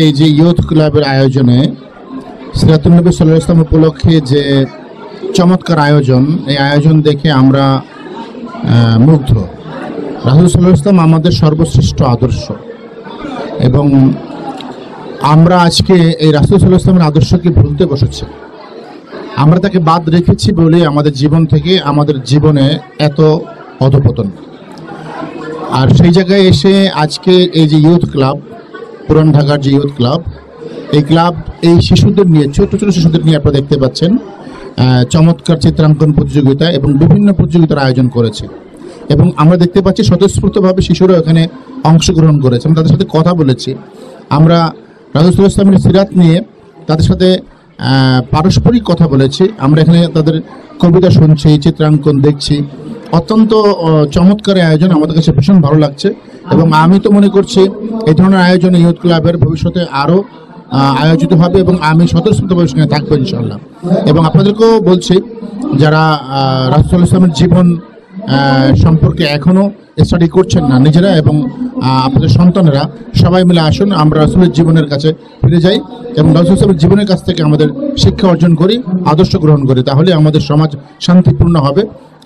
এই যে ইয়ুথ ক্লাবের আয়োজনে সিরাতুন নবী সাল্লাল্লাহু আলাইহি ওয়াসাল্লাম উপলক্ষে যে চমৎকার আয়োজন, এই আয়োজন দেখে আমরা মুগ্ধ। রাসূল সাল্লাল্লাহু আলাইহি ওয়াসাল্লাম আমাদের সর্বশ্রেষ্ঠ আদর্শ এবং আমরা আজকে এই রাসূল সাল্লাল্লাহু আলাইহি ওয়াসাল্লামের আদর্শকে ভুলতে বসেছি। আমরা তাকে বাদ রেখেছি বলে আমাদের জীবন থেকে আমাদের জীবনে এত অধপতন। আর সেই জায়গায় এসে আজকে এই যে ইয়ুথ ক্লাব, পুরান ঢাকার যে ইয়ুথ ক্লাব, এই ক্লাব এই শিশুদের নিয়ে, ছোট ছোট শিশুদের নিয়ে আপনারা দেখতে পাচ্ছেন চমৎকার চিত্রাঙ্কন প্রতিযোগিতা এবং বিভিন্ন প্রতিযোগিতার আয়োজন করেছে। এবং আমরা দেখতে পাচ্ছি স্বতঃস্ফূর্তভাবে শিশুরা এখানে অংশগ্রহণ করেছে। আমরা তাদের সাথে কথা বলেছি, আমরা রাসূল সাল্লাল্লাহু আলাইহি ওয়াসাল্লামের সিরাত নিয়ে তাদের সাথে পারস্পরিক কথা বলেছি। আমরা এখানে তাদের কবিতা শুনছি, চিত্রাঙ্কন দেখছি। অত্যন্ত চমৎকার আয়োজন, আমাদের কাছে ভীষণ ভালো লাগছে এবং আমি তো মনে করছি এই ধরনের আয়োজন ইয়ুথ ক্লাবের ভবিষ্যতে আরও আয়োজিত হবে এবং আমি স্বতঃস্ফূর্তভাবে সঙ্গে থাকবো ইনশাআল্লাহ। এবং আপনাদেরকেও বলছি, যারা রাসূল সাল্লাল্লাহু আলাইহি ওয়াসাল্লামের জীবন সম্পর্কে এখনও স্টাডি করছেন না নিজেরা এবং আপনাদের সন্তানেরা, সবাই মিলে আসুন আমরা রাসূলের জীবনের কাছে ফিরে যাই এবং রাসূল সাল্লাল্লাহু জীবনের কাছ থেকে আমাদের শিক্ষা অর্জন করি, আদর্শ গ্রহণ করি। তাহলে আমাদের সমাজ শান্তিপূর্ণ হবে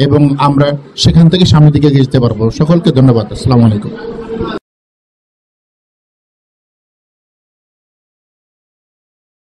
এবং আমরা সেখান থেকে সামনের দিকে এগিয়ে যেতে পারবো। সকলকে ধন্যবাদ। আসসালামু আলাইকুম।